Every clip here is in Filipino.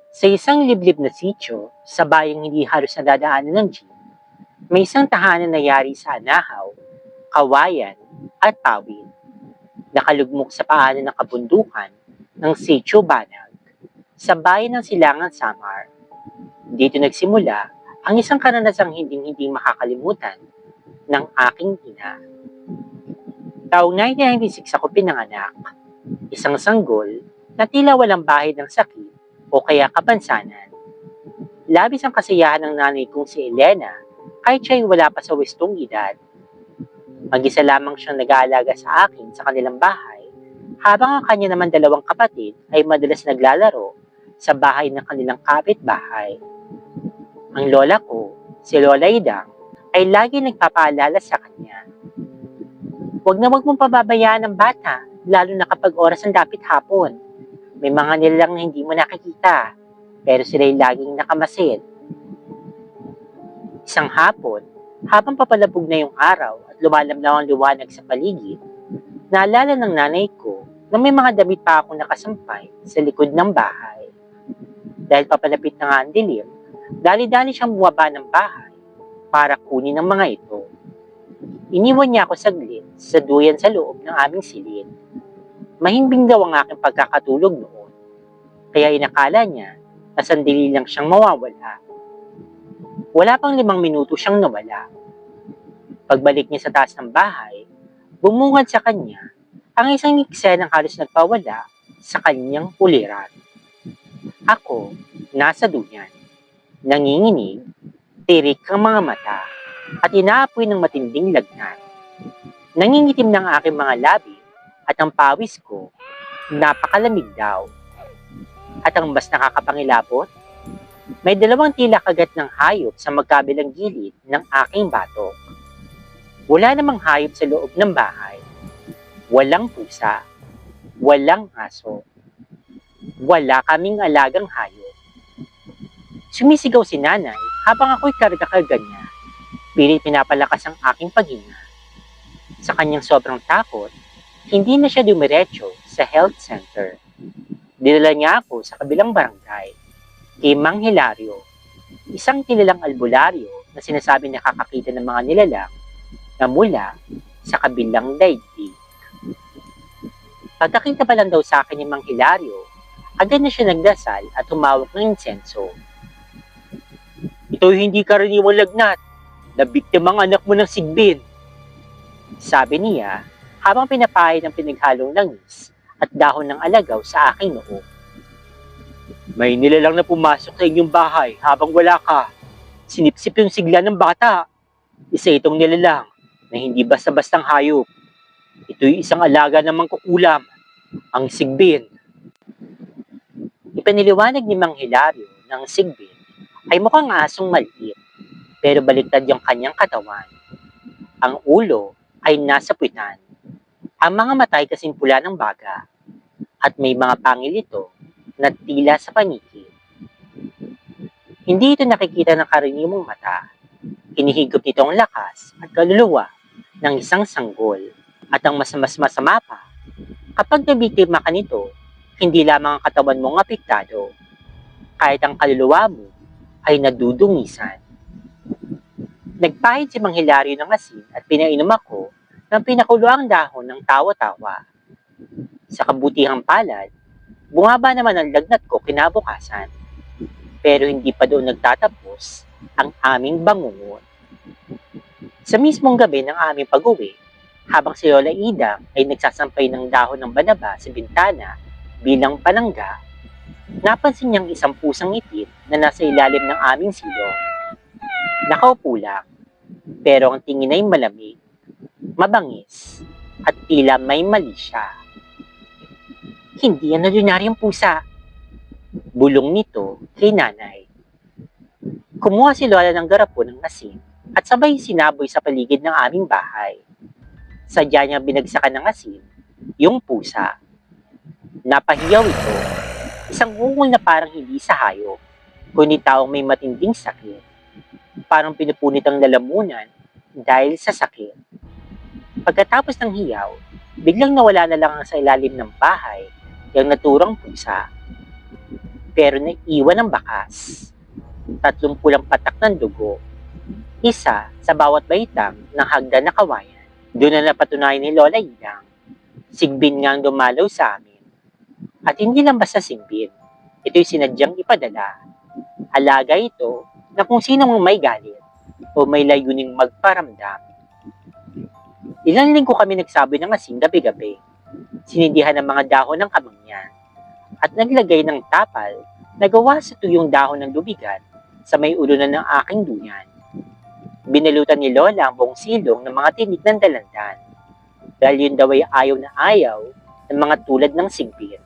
Sa isang liblib na sityo, sa bayang hindi halos nadadaanan ng jeep, may isang tahanan na yari sa anahaw, kawayan, at pawid. Nakalugmok sa paanan ng kabundukan ng Sitio Banag, sa bayan ng Silangan Samar. Dito nagsimula ang isang karanasang hindi makakalimutan ng aking ina. Taong 1996 ako pinanganak, isang sanggol na tila walang bahid ng sakit o kaya kapansanan. Labis ang kasiyahan ng nanay kong si Elena kahit siya'y wala pa sa westong edad. Mag-isa lamang siyang nag-aalaga sa akin sa kanilang bahay, habang ang kanya naman dalawang kapatid ay madalas naglalaro sa bahay ng kanilang kapitbahay. Ang lola ko, si Lola Idang, ay lagi nagpapaalala sa kanya. Huwag na huwag mong pababayaan ang bata, lalo na kapag oras ng dapit hapon. May mga nilalang na hindi mo nakikita, pero sila'y laging nakamasid. Isang hapon, habang papalabog na yung araw at lumalamlaw ang liwanag sa paligid, naalala ng nanay ko na may mga damit pa akong nakasampay sa likod ng bahay. Dahil papalapit na nga ang dilim, dali-dali siyang bumaba ng bahay para kunin ang mga ito. Iniwan niya ako saglit sa duyan sa loob ng aming silid. Mahimbing daw ang aking pagkakatulog noon, kaya inakala niya na sandali lang siyang mawawala. Wala pang 5 minuto siyang nawala. Pagbalik niya sa taas ng bahay, bumungad sa kanya ang isang eksenang halos nagpawala sa kanyang uliran. Ako, nasa duyan, nanginginig, tirik ang mga mata, at inaapoy ng matinding lagnat. Nangingitim ng aking mga labi at ang pawis ko, napakalamig daw. At ang mas nakakapangilabot, may 2 tila kagat ng hayop sa magkabilang gilid ng aking batok. Wala namang hayop sa loob ng bahay. Walang pusa, walang aso. Wala kaming alagang hayop. Sumisigaw si nanay habang ako'y karga-karga niya. Pilit pinapalakas ang aking paghinga. Sa kanyang sobrang takot, hindi na siya dumiretso sa health center. Dinala niya ako sa kabilang barangay, kay Mang Hilario, isang kilalang albularyo na sinasabi nakakakita ng mga nilalang na mula sa kabilang daigdig. Pagkakita pa lang daw sa akin ni Mang Hilario, agad na siya nagdasal at humawak ng insenso. Ito'y hindi karaniwang lagnat, na biktima ang anak mo ng sigbin. Sabi niya habang pinapahid ang pinaghalong langis at dahon ng alagaw sa aking noo. May nilalang na pumasok sa inyong bahay habang wala ka. Sinipsip yung sigla ng bata. Isa itong nilalang na hindi basta-bastang hayop. Ito'y isang alaga ng mangkukulam, ang sigbin. Ipaniliwanag ni Mang Hilario ng sigbin ay mukhang asong maliit, pero baliktad yung kanyang katawan. Ang ulo ay nasa puwitan. Ang mga mata ay kasing pula ng baga, at may mga pangil ito na tila sa panikid. Hindi ito nakikita ng karaniwang mata. Hinihigop nito ang lakas at kaluluwa ng isang sanggol. At ang mas masama pa, kapag nabiktima ka nito, hindi lamang ang katawan mong apektado, kahit ang kaluluwa mo ay nadudungisan. Nagpahid si Mang Hilario ng asin at pinainom ako ng pinakuluang dahon ng tawa-tawa. Sa kabutihang palad, bumaba naman ang lagnat ko kinabukasan. Pero hindi pa doon nagtatapos ang aming bangungot. Sa mismong gabi ng aming pag-uwi, habang si Lola Ida ay nagsasampay ng dahon ng banaba sa bintana bilang panangga, napansin niyang isang pusang itim na nasa ilalim ng aming silong. Nakaupo lang, pero ang tingin ay malamig, mabangis, at tila may mali siya. Hindi yan ordinaryong pusa, bulong nito kay nanay. Kumuha si Lola ng garapon ng asin at sabay sinaboy sa paligid ng aming bahay. Sadya niya binagsakan ng asin yung pusa. Napahiyaw ito, isang ungol na parang hindi sa hayop, kundi taong may matinding sakit. Parang pinupunit ang lalamunan dahil sa sakit. Pagkatapos ng hiyaw, biglang nawala na lang sa ilalim ng bahay yung naturang pusa. pero naiwan ng bakas. 3 pulang patak ng dugo, isa sa bawat baitang ng hagdan na kawayan. Doon na napatunayan ni Lola Idang, sigbin nga ang dumalaw sa amin. At hindi lang basta sigbin, ito'y sinadyang ipadala. Alaga ito na kung sino mang may galit o may layuning magparamdam. Ilang linggo kami nagsaboy ng asin gabi-gabi, sinindihan ng mga dahon ng kamangyan, at naglagay ng tapal na gawa sa tuyong dahon ng lubigan sa may ulunan ng aking duyan. Binalutan ni Lola ang buong silong ng mga tinik ng dalandan, dahil yun daw ay ayaw na ayaw ng mga tulad ng sigbin.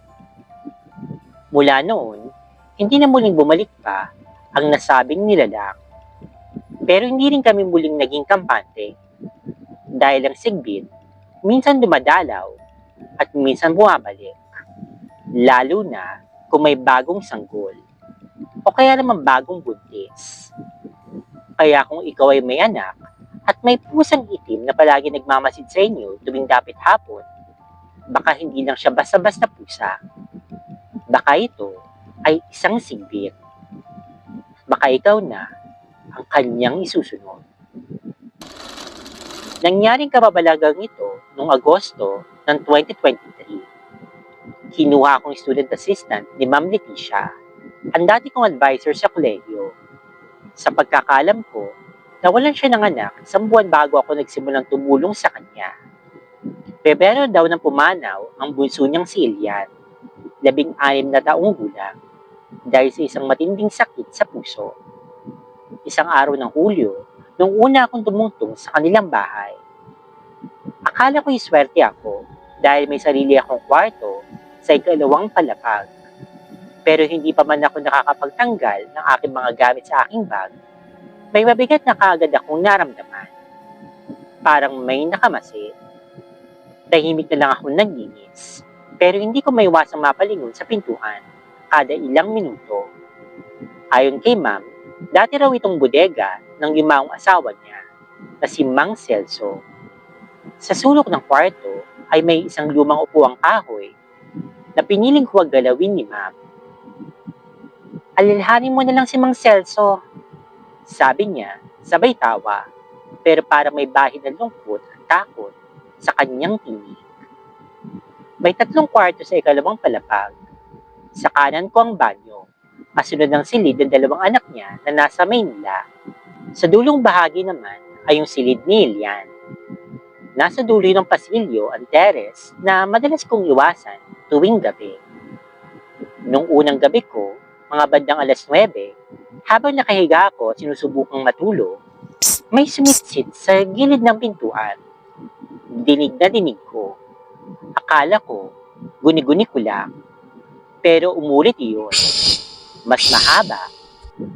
Mula noon, hindi na muling bumalik pa ang nasabing nilalang. Pero hindi rin kami muling naging kampante, dahil ang sigbin minsan dumadalaw at minsan bumabalik, lalo na kung may bagong sanggol o kaya naman bagong buntis. Kaya kung ikaw ay may anak at may pusang itim na palagi nagmamasid sa inyo tuwing dapit hapon, baka hindi lang siya basta-basta pusa. Baka ito ay isang sigbin. Baka ikaw na ang kanyang isusunod. Nangyaring kababalagang ito noong Agosto ng 2023. Kinuha akong student assistant ni Ma'am Leticia, ang dati kong advisor sa kolehiyo. Sa pagkakalam ko, nawalan siya ng anak 1 buwan bago ako nagsimulang tumulong sa kanya. Pebrero daw nang pumanaw ang bunso niyang si Ilian, 16 na taong gulang, dahil sa isang matinding sakit sa puso. Isang araw ng Hulyo, nung una akong tumungtong sa kanilang bahay. Akala ko'y swerte ako dahil may sarili akong kwarto sa ikalawang palapag. Pero hindi pa man ako nakakapagtanggal ng aking mga gamit sa aking bag, may mabigat na kaagad akong naramdaman. Parang may nakamasid. Tahimik na lang ako naglinis, pero hindi ko maiwasang mapalingon sa pintuan kada ilang minuto. Ayon kay Ma'am, dati raw itong bodega ng yumaong asawa niya na si Mang Celso. Sa sulok ng kwarto ay may isang lumang upuang kahoy na piniling huwag galawin ni Ma'am. "Alilhanin mo na lang si Mang Celso," sabi niya, sabay tawa, pero para may bahid na lungkot at takot sa kanyang tinig. May 3 kwarto sa ikalawang palapag. Sa kanan ko ang banyo, kasunod ng silid ng 2 anak niya na nasa Maynila. Sa dulong bahagi naman ay yung silid ni Ilian. Nasa dulo ng pasilyo ang teres na madalas kong iwasan tuwing gabi. Nung unang gabi ko, mga bandang 9:00, habang nakahiga ako sinusubukang matulog, may sumitsit sa gilid ng pintuan. Dinig na dinig ko. Akala ko, guni-guni ko lang. Pero umulit iyon. Mas mahaba,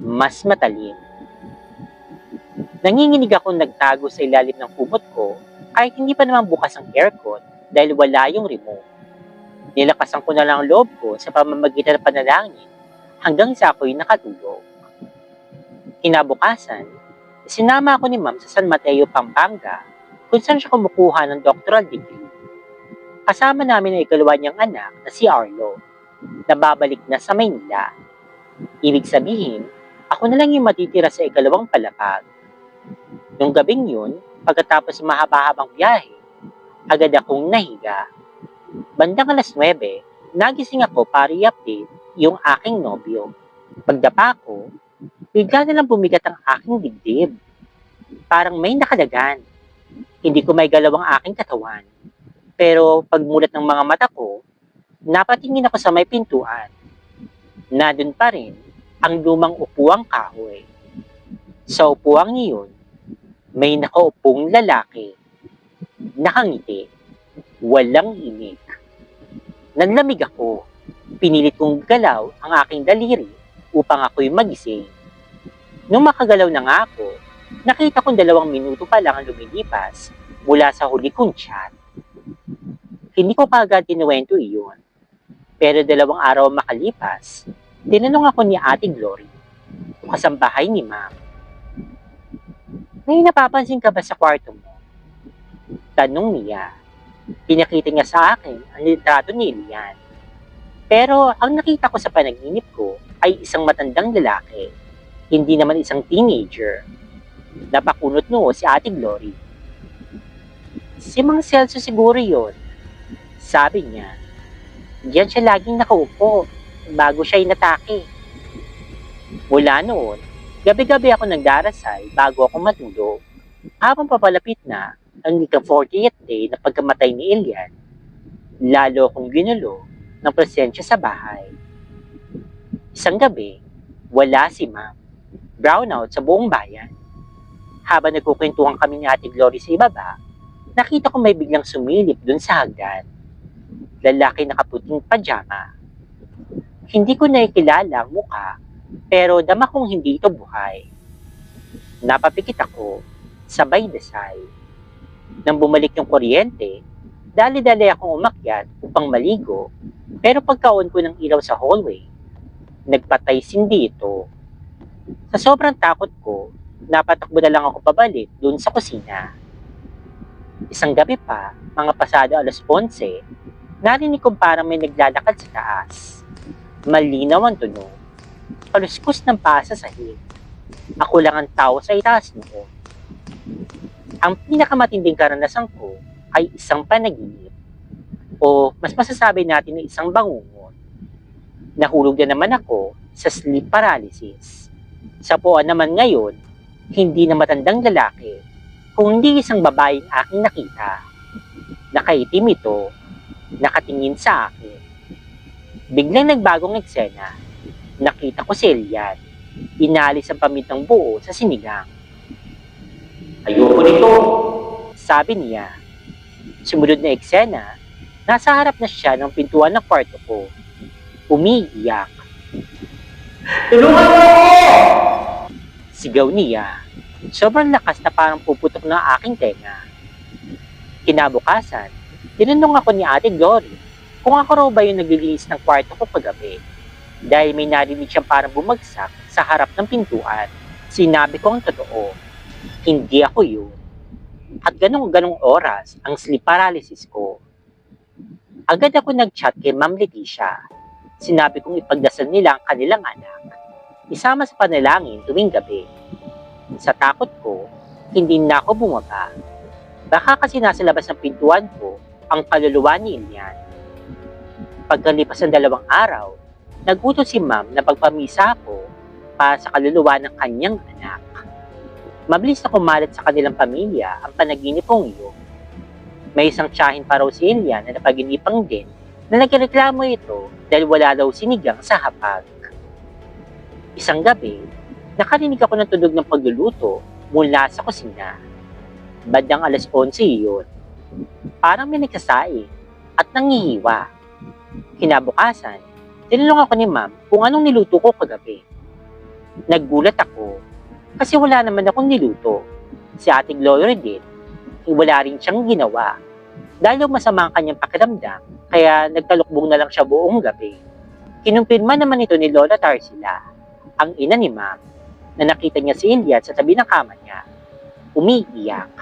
mas matalim. Nanginginig akong nagtago sa ilalim ng kumot ko kahit hindi pa naman bukas ang aircon dahil wala yung remote. Nilakasan ko na lang ang loob ko sa pamamagitan ng panalangin hanggang sa ako'y nakatulog. Kinabukasan, sinama ako ni Ma'am sa San Mateo, Pampanga, kung saan siya kumukuha ng doctoral degree. Kasama namin ang ikalawa niyang anak na si Arlo, na babalik na sa Maynila. Ibig sabihin, ako na lang yung matitira sa ikalawang palapag. Nung gabing yun, pagkatapos mahaba-habang biyahe, agad akong nahiga. Bandang 9:00, nagising ako para i-update yung aking nobyo. Pagdapa ko, bigla na lang bumigat ang aking dibdib. Parang may nakadagan. Hindi ko may galaw ang aking katawan. Pero pagmulat ng mga mata ko, napatingin ako sa may pintuan. Nandun pa rin ang lumang upuang kahoy. Sa upuang iyon, may nakaupong lalaki. Nakangiti. Walang imik. Nanlamig ako. Pinilit kong galaw ang aking daliri upang ako'y magising. Nung makagalaw na nga ako, nakita kong 2 minuto pa lang ang lumilipas mula sa huli kong chat. Hindi ko kaagad kinuwento iyon. Pero 2 araw makalipas, tinanong ako ni Ate Glory, kasambahay ni Ma'am. "May napapansin ka ba sa kwarto mo?" Tanong niya. Pinakita niya sa akin ang litrato ni Ilian. Pero ang nakita ko sa panaginip ko ay isang matandang lalaki, hindi naman isang teenager. Napakunot noo si Ate Glory. Si Mang Celso siguro yon, sabi niya. Diyan siya laging nakaupo bago siya inatake. Mula noon, gabi-gabi ako nagdarasal bago ako matulog. Habang papalapit na ang ika-40th day na pagkamatay ni Elian, lalo akong ginulo ng presensya sa bahay. Isang gabi, wala si Ma'am. Brownout sa buong bayan. Habang nagkukwentuhan kami ni Ate Glory sa ibaba, nakita ko may biglang sumilip dun sa hagdan. Lalaki nakaputing pajama. Hindi ko nakikilala ang mukha, pero dama kong hindi ito buhay. Napapikit ako, sabay dasal. Nang bumalik yung kuryente, dali-dali akong umakyat upang maligo, pero pagkaon ko ng ilaw sa hallway, nagpatay sindi ito. Sa sobrang takot ko, napatakbo na lang ako pabalik dun sa kusina. Isang gabi pa, mga pasado 11:00, narinig kong parang may naglalakad sa taas. Malinaw ang tunog. Kaluskos ng paa sa sahig. Ako lang ang tao sa itaas noon. Ang pinakamatinding karanasan ko ay isang panaginip. O mas masasabi natin na isang bangungot. Nahulog na naman ako sa sleep paralysis. Sa puan naman ngayon, hindi na matandang lalaki, kundi isang babaeng aking nakita. Nakaitim ito, nakatingin sa akin. Biglang nagbagong eksena. Nakita ko si Elian. Inalis ang pamintang buo sa sinigang. Ayoko nito, sabi niya. Sumunod na eksena, nasa harap na siya ng pintuan ng kwarto ko. Umiiyak. Tulungan mo ako! Sigaw niya. Sobrang lakas na parang puputok na aking tenga. Kinabukasan, tinanong ako ni Ate Glory kung ako raw ba yung naglilinis ng kwarto ko kagabi. Dahil may narinig siyang parang bumagsak sa harap ng pintuan. Sinabi ko ang totoo. Hindi ako yun. At ganong oras ang sleep paralysis ko. Agad ako nag-chat kay Ma'am Leticia. Sinabi kong ipagdasal nila ang kanilang anak. Isama sa panalangin tuwing gabi. Sa takot ko, hindi na ako bumaba. Baka kasi nasa labas ng pintuan ko ang kaluluwa ni Elian. Pagkalipas ng 2 araw, nagutos si Ma'am na pagpamisa ako para sa kaluluwa ng kanyang anak. Mabilis na kumalat sa kanilang pamilya ang panaginip kong iyon. May isang tiyahin pa raw si Elian na napaginipang din na nagreklamo ito dahil wala daw sinigang sa hapag. Isang gabi, nakarinig ako ng tunog ng pagluluto mula sa kusina. Bandang 11:00 iyon. Parang may nagsasaing at nangihiwa. Kinabukasan, tinanong ako ni Ma'am kung anong niluto ko kagabi. Naggulat ako kasi wala naman akong niluto. Si Ate Glory din, wala rin siyang ginawa. Dahil masama ang kanyang pakiramdam, kaya nagtalukbong na lang siya buong gabi. Kinumpirma naman ito ni Lola Tarsila, ang ina ni Ma'am, na nakita niya si Elian sa tabi ng kama niya. Umiiyak.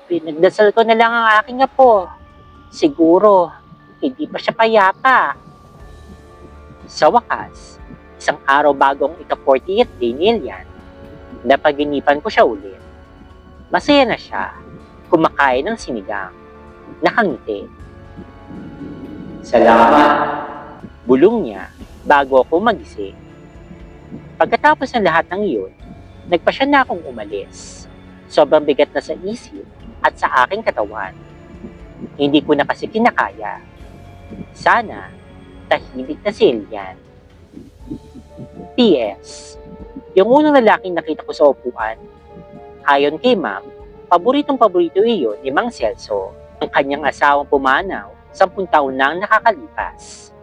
Pinagdasal ko na lang ang aking apo. Siguro, hindi pa siya payapa. Sa wakas, isang araw bago ang ika-40th day ni Elian, napaginipan ko siya ulit. Masaya na siya, kumakain ng sinigang, nakangiti. Salamat, bulong niya bago ako magising. Pagkatapos ng lahat ng iyon, nagpasya na akong umalis. Sobrang bigat na sa isip at sa aking katawan. Hindi ko na kasi kinakaya. Sana, tahimik na si Elian. P.S. Yung unang lalaking nakita ko sa upuan, ayon kay Ma'am, paboritong-paborito iyon ni Mang Celso, ang kanyang asawang pumanaw 10 taon na ang nakakalipas.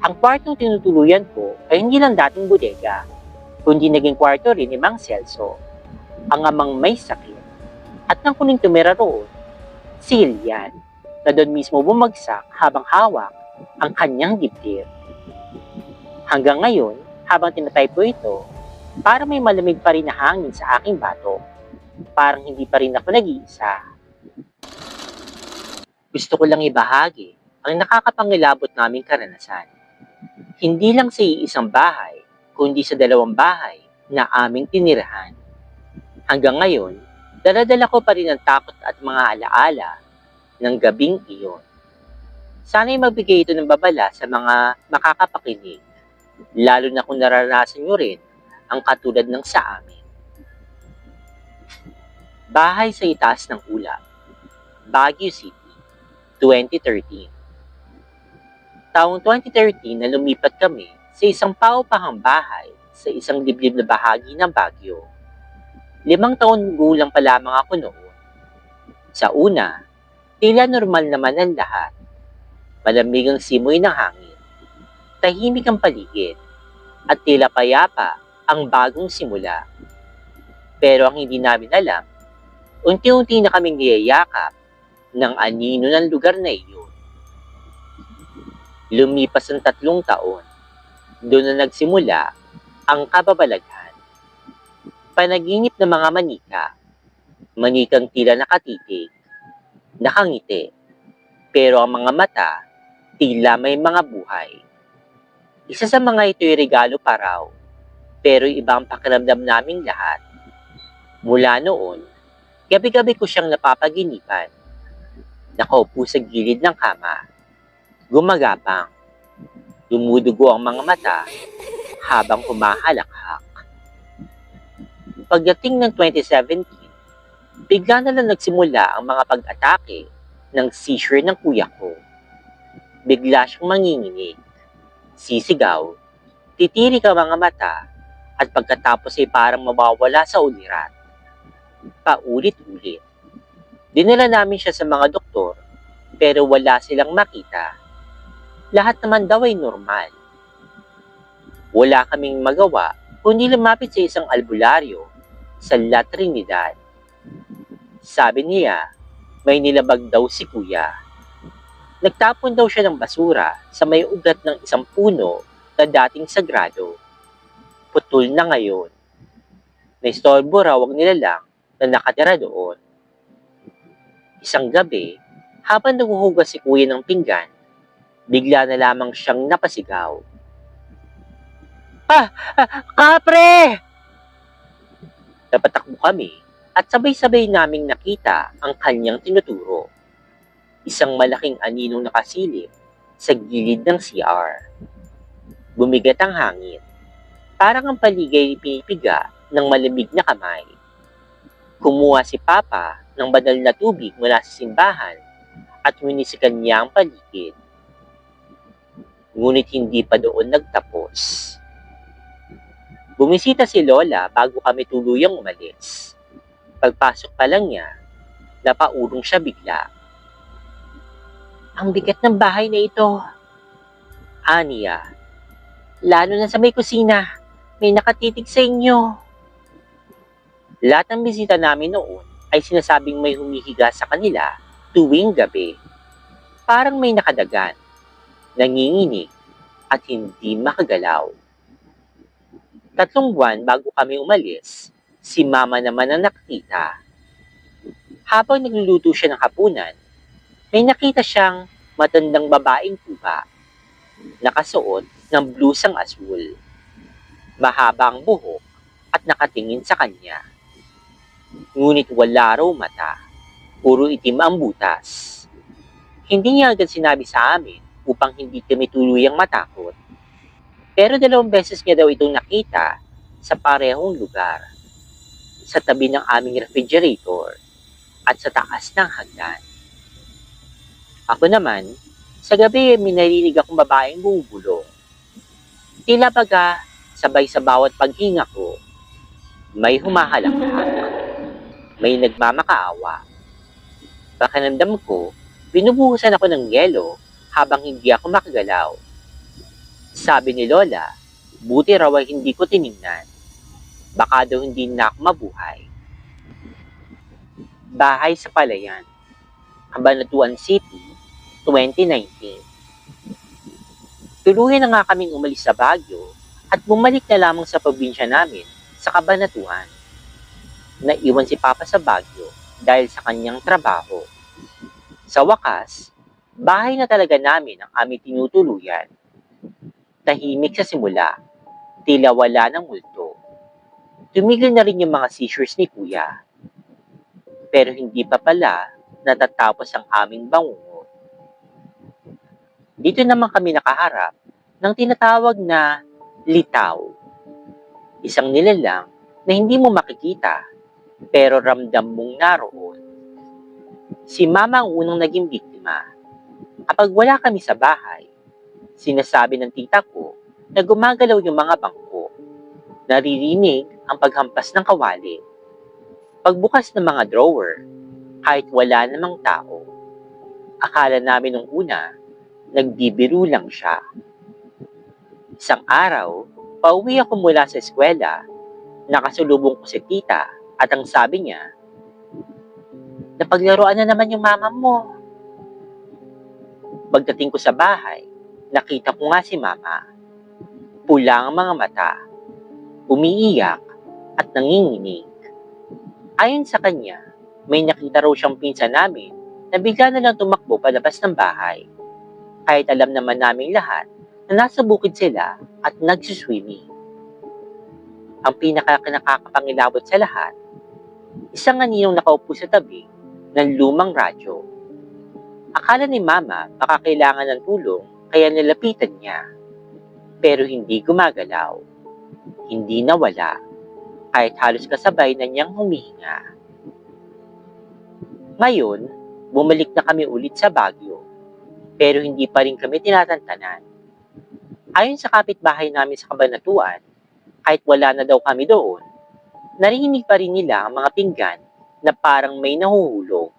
Ang kwartong tinutuluyan ko ay hindi lang dating bodega, kundi naging kwarto rin ni Mang Celso, ang amang may sakit. At nang kuning tumira roon, si Elian, na doon mismo bumagsak habang hawak ang kanyang dibdib. Hanggang ngayon, habang tinataypo ito, parang may malamig pa rin na hangin sa aking batok. Parang hindi pa rin ako nag-iisa. Gusto ko lang ibahagi ang nakakapangilabot naming karanasan. Hindi lang sa iisang bahay, kundi sa 2 bahay na aming tinirahan. Hanggang ngayon, dala-dala ko pa rin ang takot at mga alaala ng gabing iyon. Sana'y magbigay ito ng babala sa mga makakapakinig, lalo na kung naranasan nyo rin ang katulad ng sa amin. Bahay sa itaas ng ulap, Baguio City, 2013. Taong 2013 na lumipat kami sa isang paupahang bahay sa isang liblib na bahagi ng Baguio. 5 taon gulang pa lamang ako noon. Sa una, tila normal naman ang lahat. Malamig ang simoy ng hangin, tahimik ang paligid, at tila payapa ang bagong simula. Pero ang hindi namin alam, unti-unti na kaming niyayakap ng anino ng lugar na iyon. Lumipas ang 3 taon, doon na nagsimula ang kababalaghan. Panaginip ng mga manikang tila nakatitig, nakangiti, pero ang mga mata, tila may mga buhay. Isa sa mga ito'y regalo pa raw, pero iba ang pakiramdam naming lahat. Mula noon, gabi-gabi ko siyang napapaginipan. Nakaupo sa gilid ng kama, gumagapang, dumudugo ang mga mata habang humahalakhak. Pagdating ng 2017, bigla na lang nagsimula ang mga pag-atake ng seizure ng kuya ko. Bigla siyang manginginig, sisigaw, titirik ang mga mata, at pagkatapos ay parang mawawala sa ulirat. Paulit-ulit. Dinala namin siya sa mga doktor, pero wala silang makita. Lahat naman daw ay normal. Wala kaming magawa kundi lumapit sa isang albularyo sa La Trinidad. Sabi niya, may nilabag daw si kuya. Nagtapon daw siya ng basura sa may ugat ng isang puno na dating sagrado. Putol na ngayon. Naistorbo raw ang nilalang na nakatira doon. Isang gabi, habang naghuhugas si kuya ng pinggan, bigla na lamang siyang napasigaw. Kapre! Napatakbo kami at sabay-sabay naming nakita ang kanyang tinuturo. Isang malaking aninong nakasilip sa gilid ng CR. Bumigat ang hangin. Parang ang paligay pinipiga ng malamig na kamay. Kumuha si Papa ng banal na tubig mula sa simbahan at winisikan niya ang paligid. Ngunit hindi pa doon nagtapos. Bumisita si Lola bago kami tuluyang umalis. Pagpasok pa lang niya, napaurong siya bigla. Ang bigat ng bahay na ito. Aniya, lalo na sa may kusina, may nakatitig sa inyo. Lahat ng bisita namin noon ay sinasabing may humihiga sa kanila tuwing gabi. Parang may nakadagan, nanginginig, at hindi makagalaw. 3 buwan bago kami umalis, si Mama naman ang nakita. Habang nagluluto siya ng hapunan, may nakita siyang matandang babaeng tuba, nakasuot ng blusang asul, mahaba ang buhok at nakatingin sa kanya. Ngunit wala raw mata, puro itim ang butas. Hindi niya agad sinabi sa amin upang hindi kami tuluyang matakot. Pero 2 beses niya daw itong nakita sa parehong lugar, sa tabi ng aming refrigerator at sa taas ng hagdan. Ako naman, sa gabi may narinig akong babaeng bumubulong. Tila baga sabay sa bawat paghinga ko, may humahalakak. May nagmamakaawa. Pakiramdam ko, binubuhusan ako ng yelo habang hindi ako makagalaw. Sabi ni Lola, buti raw ay hindi ko tiningnan. Baka daw hindi na ako mabuhay. Bahay sa Palayan, Cabanatuan City, 2019. Tuluyan na nga kaming umalis sa Baguio at bumalik na lamang sa probinsya namin sa Cabanatuan. Naiwan si Papa sa Baguio dahil sa kanyang trabaho. Sa wakas, Bahay na talaga namin ang aming tinutuluyan. Tahimik sa simula, tila wala ng multo. Tumigil na rin yung mga seizures ni Kuya. Pero hindi pa pala natatapos ang aming bangungot. Dito naman kami nakaharap ng tinatawag na litaw. Isang nilalang na hindi mo makikita pero ramdam mong naroon. Si Mama ang unang naging biktima. Kapag wala kami sa bahay, sinasabi ng tita ko na gumagalaw yung mga bangko. Naririnig ang paghampas ng kawali. Pagbukas ng mga drawer, kahit wala namang tao. Akala namin nung una, nagbibiro lang siya. Isang araw, pauwi ako mula sa eskwela. Nakasulubong ko si tita at ang sabi niya, napaglaruan na naman yung mama mo. Pagdating ko sa bahay, nakita ko nga si mama. Pula ang mga mata, umiiyak at nanginginig. Ayon sa kanya, may nakita raw siyang pinsan namin na bigla na lang tumakbo palabas ng bahay. Kahit alam naman naming lahat na nasa bukid sila at nagsuswimming. Ang pinaka-nakakapangilabot sa lahat, isang aninong nakaupo sa tabi ng lumang radyo. Akala ni Mama baka kailangan ng tulong kaya nilapitan niya. Pero hindi gumagalaw. Hindi nawala. Kahit halos kasabay na niyang humihinga. Ngayon, bumalik na kami ulit sa Baguio. Pero hindi pa rin kami tinatantanan. Ayon sa kapitbahay namin sa Cabanatuan, kahit wala na daw kami doon, narinig pa rin nila ang mga pinggan na parang may nahuhulog.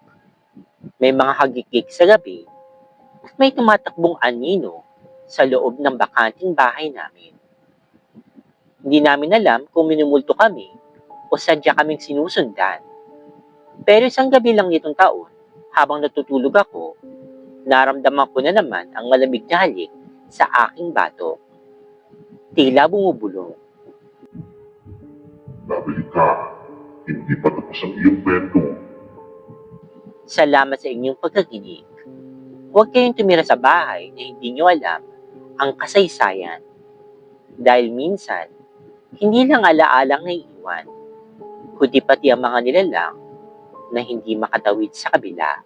May mga hagikik sa gabi at may tumatakbong anino sa loob ng bakanting bahay namin. Hindi namin alam kung minumulto kami o sadya kaming sinusundan. Pero isang gabi lang nitong taon, habang natutulog ako, naramdaman ko na naman ang malamig na halik sa aking batok. Tila bumubulong. Nabili ka, hindi pa tapos ang iyong kwento. Salamat sa inyong pagkakinig. Huwag kayong tumira sa bahay na hindi nyo alam ang kasaysayan. Dahil minsan, hindi lang alaalang naiiwan, kundi pati ang mga nilalang na hindi makatawid sa kabila.